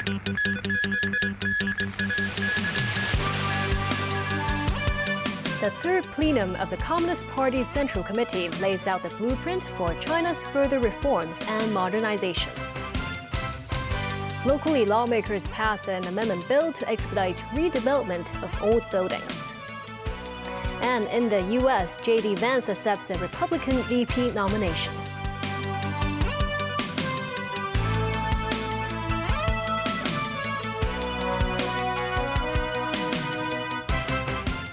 The third plenum of the Communist Party's Central Committee lays out the blueprint for China's further reforms and modernization. Locally, lawmakers passed an amendment bill to expedite redevelopment of old buildings. And in the U.S., J.D. Vance accepts a Republican VP nomination.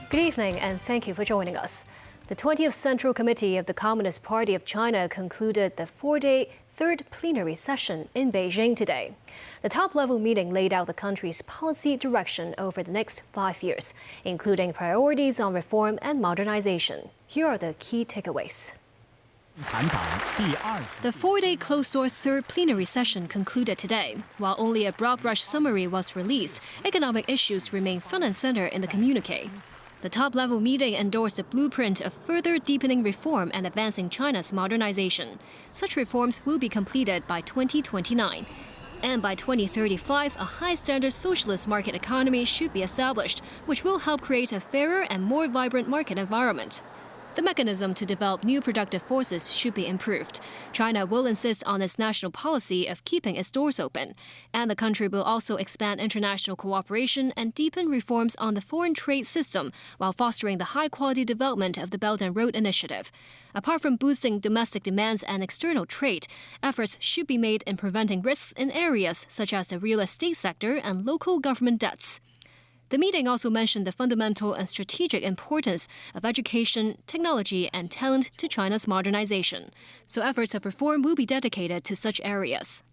Good evening, and thank you for joining us. The 20th Central Committee of the Communist Party of China concluded the four-day third plenary session in Beijing today. The top-level meeting laid out the country's policy direction over the next 5 years, including priorities on reform and modernization. Here are the key takeaways. The four-day closed-door third plenary session concluded today. While only a broad-brush summary was released, economic issues remain front and center in the communique. The top-level meeting endorsed a blueprint of further deepening reform and advancing China's modernization. Such reforms will be completed by 2029. And by 2035, a high-standard socialist market economy should be established, which will help create a fairer and more vibrant market environment. The mechanism to develop new productive forces should be improved. China will insist on its national policy of keeping its doors open. And the country will also expand international cooperation and deepen reforms on the foreign trade system while fostering the high-quality development of the Belt and Road Initiative. Apart from boosting domestic demands and external trade, efforts should be made in preventing risks in areas such as the real estate sector and local government debts. The meeting also mentioned the fundamental and strategic importance of education, technology, and talent to China's modernization. So efforts of reform will be dedicated to such areas.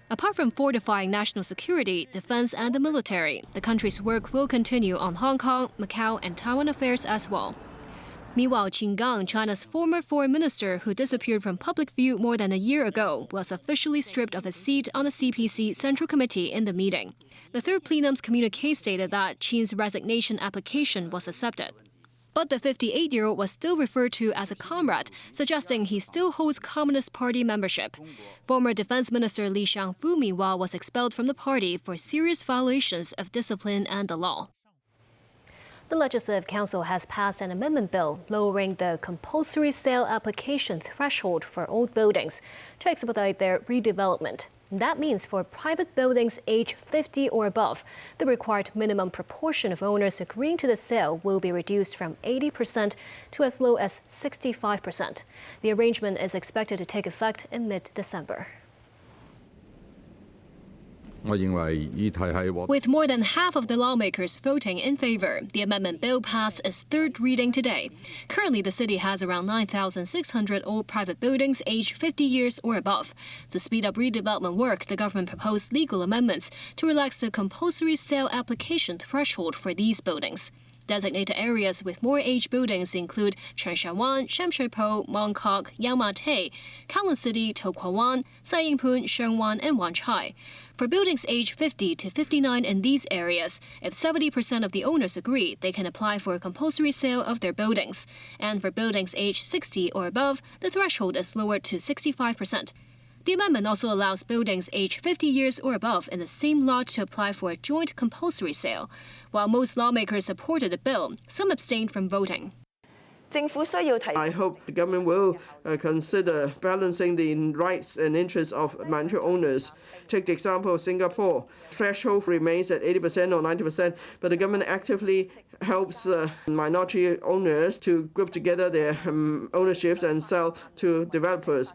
Apart from fortifying national security, defense, and the military, the country's work will continue on Hong Kong, Macau, and Taiwan affairs as well. Meanwhile, Qin Gang, China's former foreign minister who disappeared from public view more than a year ago, was officially stripped of his seat on the CPC Central Committee in the meeting. The third plenum's communique stated that Qin's resignation application was accepted. But the 58-year-old was still referred to as a comrade, suggesting he still holds Communist Party membership. Former Defense Minister Li Xiangfu, meanwhile, was expelled from the party for serious violations of discipline and the law. The Legislative Council has passed an amendment bill lowering the compulsory sale application threshold for old buildings to expedite their redevelopment. That means for private buildings aged 50 or above, the required minimum proportion of owners agreeing to the sale will be reduced from 80% to as low as 65%. The arrangement is expected to take effect in mid-December. With more than half of the lawmakers voting in favor, the amendment bill passed its third reading today. Currently, the city has around 9,600 old private buildings aged 50 years or above. To speed up redevelopment work, the government proposed legal amendments to relax the compulsory sale application threshold for these buildings. Designated areas with more aged buildings include Chanshan Wan, Shamshui-Po, Mong Kok, Yang Ma Tei, Kowloon City, To Kwa Wan, Sai Ying Pun, Sheung Wan, and Wan Chai. For buildings aged 50 to 59 in these areas, if 70% of the owners agree, they can apply for a compulsory sale of their buildings. And for buildings aged 60 or above, the threshold is lowered to 65%. The amendment also allows buildings aged 50 years or above in the same lot to apply for a joint compulsory sale. While most lawmakers supported the bill, some abstained from voting. I hope the government will consider balancing the rights and interests of minority owners. Take the example of Singapore. Threshold remains at 80% or 90%, but the government actively helps minority owners to group together their ownerships and sell to developers.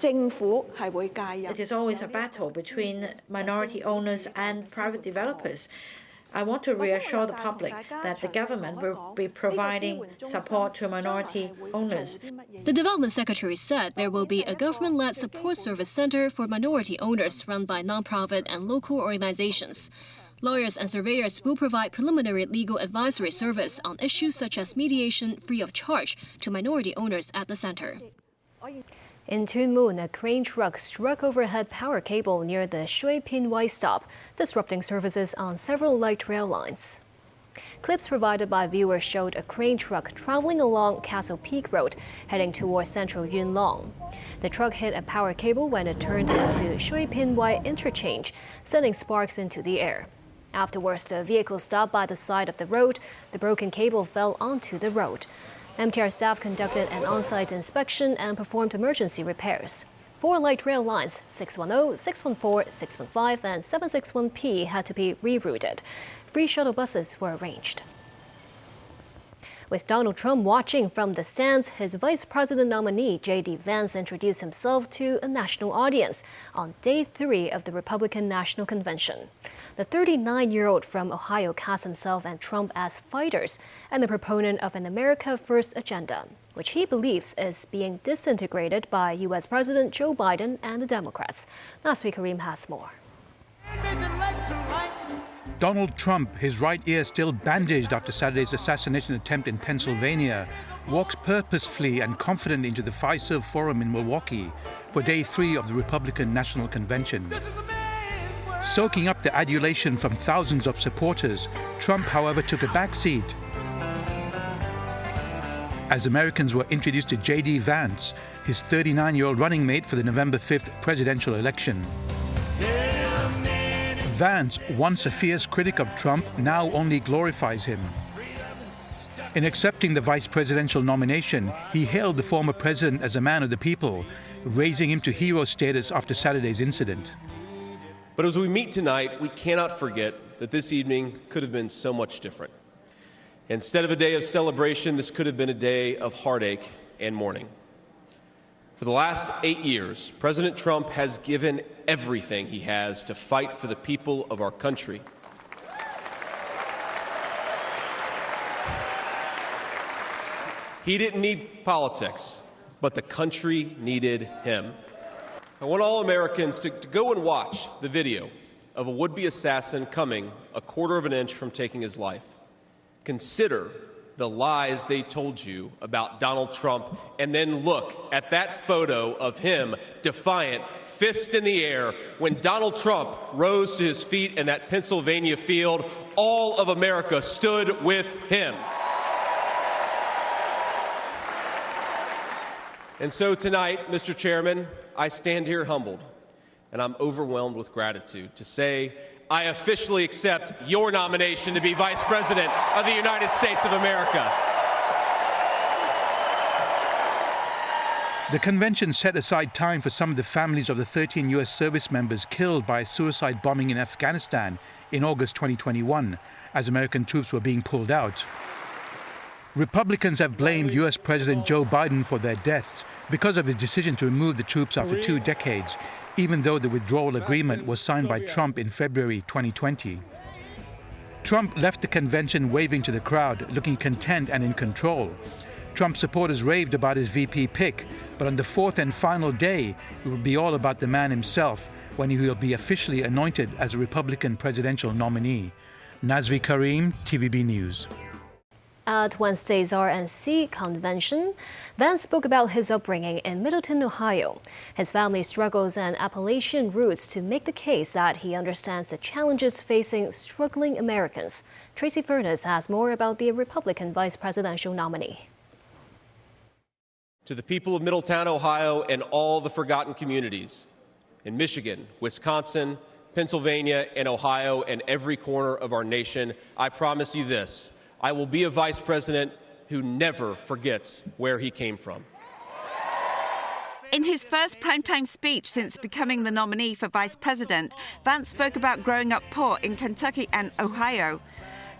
It is always a battle between minority owners and private developers. I want to reassure the public that the government will be providing support to minority owners. The Development Secretary said there will be a government-led support service center for minority owners run by non-profit and local organizations. Lawyers and surveyors will provide preliminary legal advisory service on issues such as mediation free of charge to minority owners at the center. In Tuen Mun, a crane truck struck overhead power cable near the Shui Pin Wai stop, disrupting services on several light rail lines. Clips provided by viewers showed a crane truck traveling along Castle Peak Road, heading towards central Yuen Long. The truck hit a power cable when it turned into Shui Pin Wai interchange, sending sparks into the air. Afterwards, the vehicle stopped by the side of the road. The broken cable fell onto the road. MTR staff conducted an on-site inspection and performed emergency repairs. 4 light rail lines, 610, 614, 615, and 761P had to be rerouted. Free shuttle buses were arranged. With Donald Trump watching from the stands, his vice president nominee, J.D. Vance, introduced himself to a national audience on day 3 of the Republican National Convention. The 39-year-old from Ohio cast himself and Trump as fighters and the proponent of an America First agenda, which he believes is being disintegrated by U.S. President Joe Biden and the Democrats. Nasri Karim has more. Donald Trump, his right ear still bandaged after Saturday's assassination attempt in Pennsylvania, walks purposefully and confidently into the Fiserv Forum in Milwaukee for day 3 of the Republican National Convention. Soaking up the adulation from thousands of supporters, Trump, however, took a back seat. As Americans were introduced to J.D. Vance, his 39-year-old running mate for the November 5th presidential election. Vance, once a fierce critic of Trump, now only glorifies him. In accepting the vice presidential nomination, he hailed the former president as a man of the people, raising him to hero status after Saturday's incident. But as we meet tonight, we cannot forget that this evening could have been so much different. Instead of a day of celebration, this could have been a day of heartache and mourning. For the last 8 years, President Trump has given everything he has to fight for the people of our country. He didn't need politics, but the country needed him. I want all Americans to go and watch the video of a would-be assassin coming a quarter of an inch from taking his life. Consider the lies they told you about Donald Trump, and then look at that photo of him, defiant, fist in the air, when Donald Trump rose to his feet in that Pennsylvania field. All of America stood with him. And so tonight, Mr. Chairman, I stand here humbled, and I'm overwhelmed with gratitude to say I officially accept your nomination to be Vice President of the United States of America. The convention set aside time for some of the families of the 13 U.S. service members killed by a suicide bombing in Afghanistan in August 2021, as American troops were being pulled out. Republicans have blamed U.S. President Joe Biden for their deaths because of his decision to remove the troops after 2 decades, even though the withdrawal agreement was signed by Trump in February 2020. Trump left the convention waving to the crowd, looking content and in control. Trump supporters raved about his VP pick, but on the 4th and final day, it will be all about the man himself when he will be officially anointed as a Republican presidential nominee. Nazri Karim, TVB News. At Wednesday's RNC convention, Vance spoke about his upbringing in Middleton, Ohio, his family's struggles and Appalachian roots to make the case that he understands the challenges facing struggling Americans. Tracy Furness has more about the Republican vice presidential nominee. To the people of Middletown, Ohio, and all the forgotten communities in Michigan, Wisconsin, Pennsylvania, and Ohio, and every corner of our nation, I promise you this: I will be a vice president who never forgets where he came from. In his first primetime speech since becoming the nominee for vice president, Vance spoke about growing up poor in Kentucky and Ohio.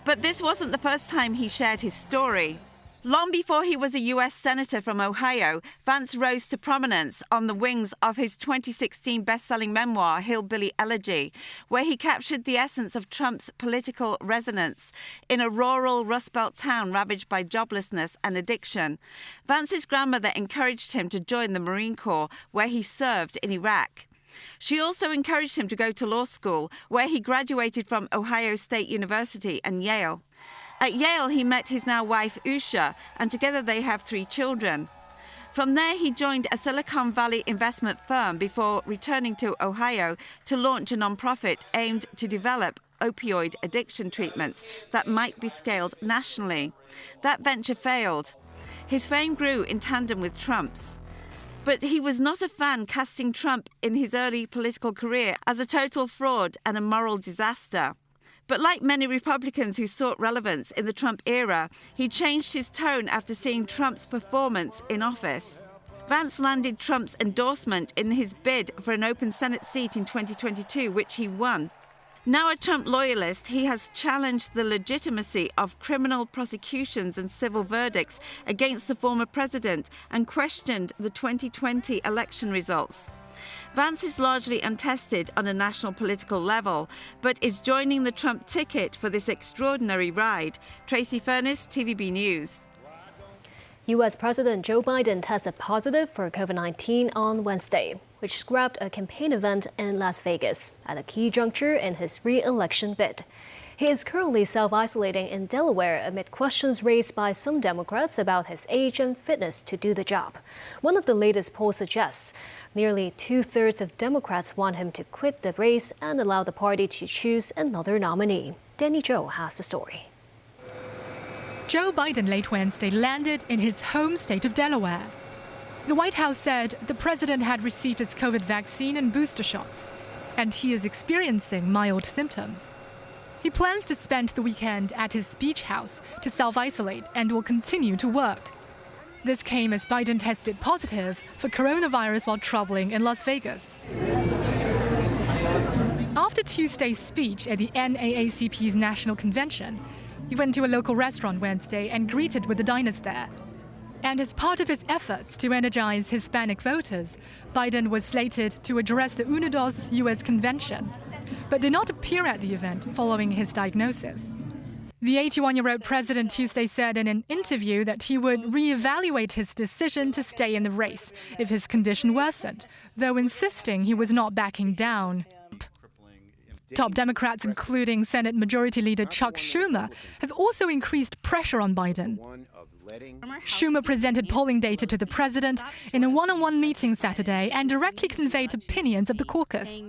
But this wasn't the first time he shared his story. Long before he was a U.S. Senator from Ohio, Vance rose to prominence on the wings of his 2016 best-selling memoir, Hillbilly Elegy, where he captured the essence of Trump's political resonance in a rural Rust Belt town ravaged by joblessness and addiction. Vance's grandmother encouraged him to join the Marine Corps, where he served in Iraq. She also encouraged him to go to law school, where he graduated from Ohio State University and Yale. At Yale, he met his now wife, Usha, and together they have 3 children. From there, he joined a Silicon Valley investment firm before returning to Ohio to launch a nonprofit aimed to develop opioid addiction treatments that might be scaled nationally. That venture failed. His fame grew in tandem with Trump's. But he was not a fan casting Trump in his early political career as a total fraud and a moral disaster. But like many Republicans who sought relevance in the Trump era, he changed his tone after seeing Trump's performance in office. Vance landed Trump's endorsement in his bid for an open Senate seat in 2022, which he won. Now a Trump loyalist, he has challenged the legitimacy of criminal prosecutions and civil verdicts against the former president and questioned the 2020 election results. Vance is largely untested on a national political level, but is joining the Trump ticket for this extraordinary ride. Tracy Furness, TVB News. U.S. President Joe Biden tested positive for COVID-19 on Wednesday, which scrapped a campaign event in Las Vegas at a key juncture in his re-election bid. He is currently self-isolating in Delaware amid questions raised by some Democrats about his age and fitness to do the job. One of the latest polls suggests nearly two-thirds of Democrats want him to quit the race and allow the party to choose another nominee. Danny Zhou has the story. Joe Biden late Wednesday landed in his home state of Delaware. The White House said the president had received his COVID vaccine and booster shots, and he is experiencing mild symptoms. He plans to spend the weekend at his beach house to self-isolate and will continue to work. This came as Biden tested positive for coronavirus while traveling in Las Vegas. After Tuesday's speech at the NAACP's national convention, he went to a local restaurant Wednesday and greeted with the diners there. And as part of his efforts to energize Hispanic voters, Biden was slated to address the Unidos U.S. convention, but did not appear at the event following his diagnosis. The 81-year-old president Tuesday said in an interview that he would reevaluate his decision to stay in the race if his condition worsened, though insisting he was not backing down. Top Democrats, including Senate Majority Leader Chuck Schumer, have also increased pressure on Biden. Schumer presented polling data to the president in a one-on-one meeting Saturday and directly conveyed opinions of the caucus.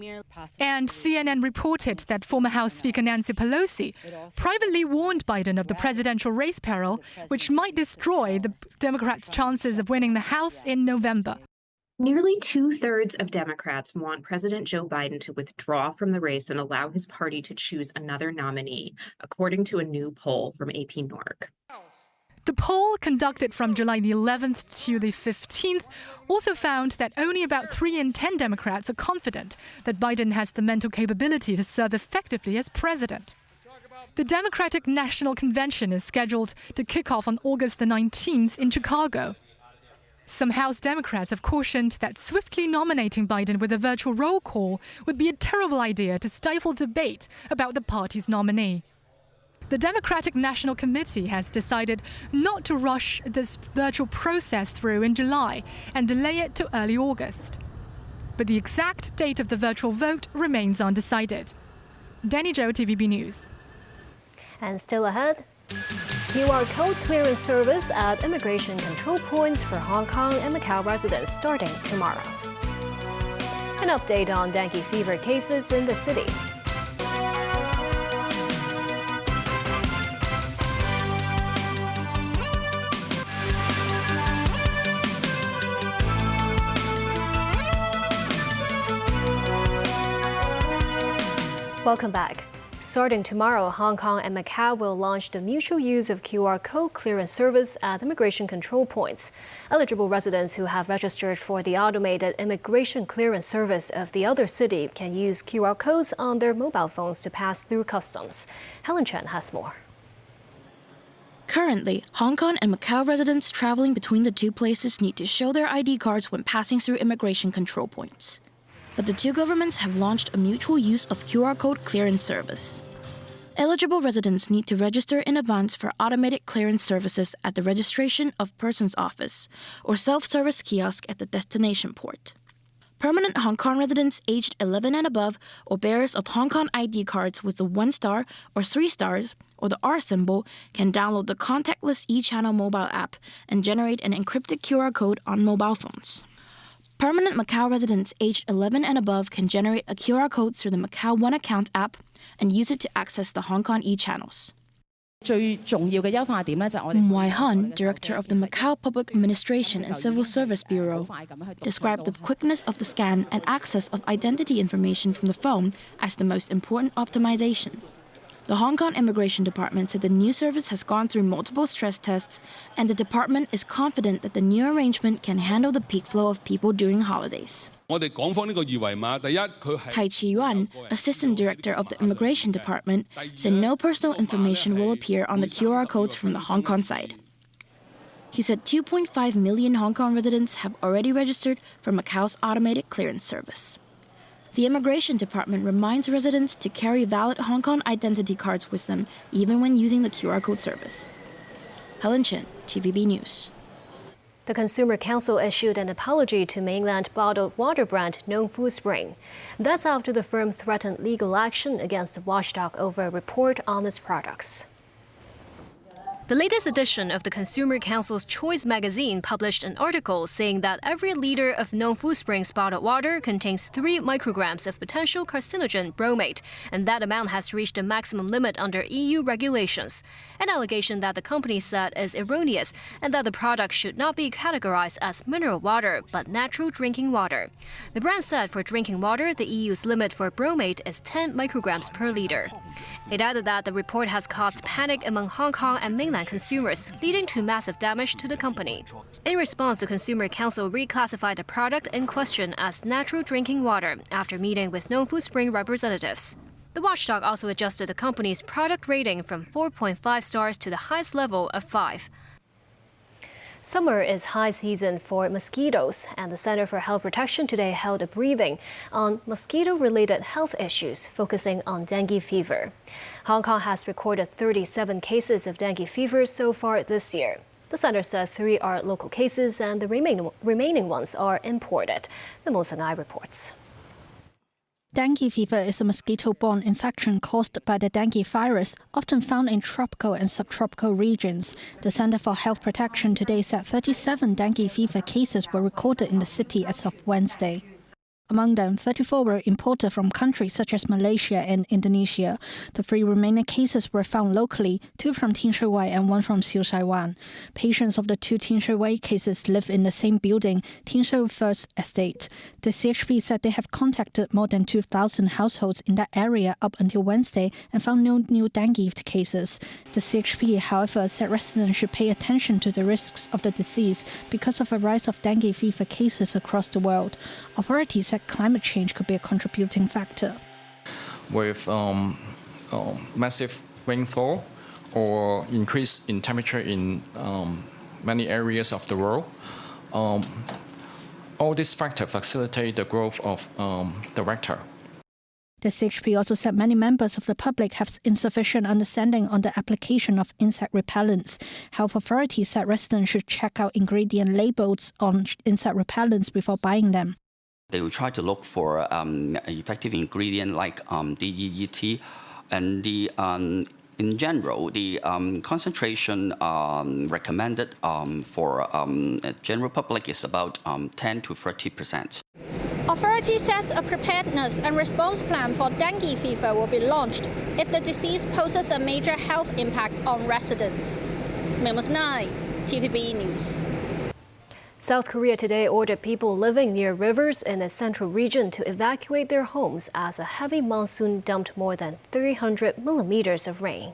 And CNN reported that former House Speaker Nancy Pelosi privately warned Biden of the presidential race peril, which might destroy the Democrats' chances of winning the House in November. Nearly two-thirds of Democrats want President Joe Biden to withdraw from the race and allow his party to choose another nominee, according to a new poll from AP Norg. The poll, conducted from July the 11th to the 15th, also found that only about 3 in 10 Democrats are confident that Biden has the mental capability to serve effectively as president. The Democratic National Convention is scheduled to kick off on August the 19th in Chicago. Some House Democrats have cautioned that swiftly nominating Biden with a virtual roll call would be a terrible idea to stifle debate about the party's nominee. The Democratic National Committee has decided not to rush this virtual process through in July and delay it to early August. But the exact date of the virtual vote remains undecided. Danny Zhou, TVB News. And still ahead, QR code clearance service at immigration control points for Hong Kong and Macau residents starting tomorrow. An update on dengue fever cases in the city. Welcome back. Starting tomorrow, Hong Kong and Macau will launch the mutual use of QR code clearance service at immigration control points. Eligible residents who have registered for the automated immigration clearance service of the other city can use QR codes on their mobile phones to pass through customs. Helen Chen has more. Currently, Hong Kong and Macau residents traveling between the two places need to show their ID cards when passing through immigration control points. But the two governments have launched a mutual use of QR code clearance service. Eligible residents need to register in advance for automated clearance services at the Registration of Persons Office or self-service kiosk at the destination port. Permanent Hong Kong residents aged 11 and above or bearers of Hong Kong ID cards with the 1 star or 3 stars or the R symbol can download the contactless e-channel mobile app and generate an encrypted QR code on mobile phones. Permanent Macau residents aged 11 and above can generate a QR code through the Macau One Account app and use it to access the Hong Kong e-channels. 最重要嘅優化點咧，就係我哋 Wai Han, director of the Macau Public Administration and Civil Service Bureau, described the quickness of the scan and access of identity information from the phone as the most important optimization. The Hong Kong Immigration Department said the new service has gone through multiple stress tests, and the department is confident that the new arrangement can handle the peak flow of people during holidays. Tai Chi-yuan, assistant director of the Immigration Department, said no personal information will appear on the QR codes from the Hong Kong side. He said 2.5 million Hong Kong residents have already registered for Macau's automated clearance service. The Immigration Department reminds residents to carry valid Hong Kong identity cards with them, even when using the QR code service. Helen Chen, TVB News. The Consumer Council issued an apology to mainland bottled water brand Nongfu Spring. That's after the firm threatened legal action against the watchdog over a report on its products. The latest edition of the Consumer Council's Choice magazine published an article saying that every liter of Nongfu Spring's bottled water contains 3 micrograms of potential carcinogen bromate, and that amount has reached a maximum limit under EU regulations. An allegation that the company said is erroneous, and that the product should not be categorized as mineral water, but natural drinking water. The brand said for drinking water, the EU's limit for bromate is 10 micrograms per liter. It added that the report has caused panic among Hong Kong and mainland consumers, leading to massive damage to the company. In response, the Consumer Council reclassified the product in question as natural drinking water after meeting with Nongfu Spring representatives. The watchdog also adjusted the company's product rating from 4.5 stars to the highest level of 5. Summer is high season for mosquitoes, and the Center for Health Protection today held a briefing on mosquito-related health issues, focusing on dengue fever. Hong Kong has recorded 37 cases of dengue fever so far this year. The center said 3 are local cases and the remaining ones are imported. The Mo Sang-ai reports. Dengue fever is a mosquito-borne infection caused by the dengue virus, often found in tropical and subtropical regions. The Center for Health Protection today said 37 dengue fever cases were recorded in the city as of Wednesday. Among them, 34 were imported from countries such as Malaysia and Indonesia. The 3 remaining cases were found locally, 2 from Tin Shui Wai and 1 from Siu Shai Wan. Patients of the 2 Tin Shui Wai cases live in the same building, Tin Shui First Estate. The CHP said they have contacted more than 2,000 households in that area up until Wednesday and found no new dengue cases. The CHP, however, said residents should pay attention to the risks of the disease because of a rise of dengue fever cases across the world. Authorities said climate change could be a contributing factor. With massive rainfall or increase in temperature in many areas of the world, all these factors facilitate the growth of the vector. The CHP also said many members of the public have insufficient understanding on the application of insect repellents. Health authorities said residents should check out ingredient labels on insect repellents before buying them. They will try to look for effective ingredient like DEET, and in general, the concentration recommended for general public is about 10 to 30%. Authority says a preparedness and response plan for dengue fever will be launched if the disease poses a major health impact on residents. Mo Sang-ai, TVB News. South Korea today ordered people living near rivers in the central region to evacuate their homes as a heavy monsoon dumped more than 300 millimeters of rain.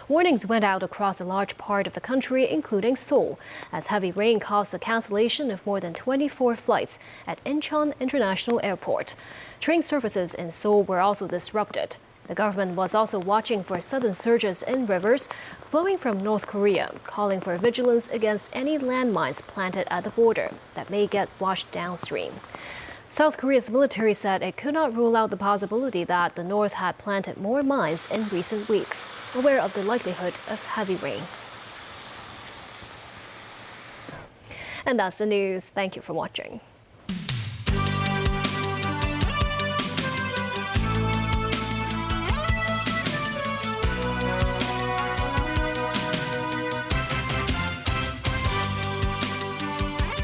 Warnings went out across a large part of the country, including Seoul, as heavy rain caused the cancellation of more than 24 flights at Incheon International Airport. Train services in Seoul were also disrupted. The government was also watching for sudden surges in rivers flowing from North Korea, calling for vigilance against any landmines planted at the border that may get washed downstream. South Korea's military said it could not rule out the possibility that the North had planted more mines in recent weeks, aware of the likelihood of heavy rain. And that's the news. Thank you for watching.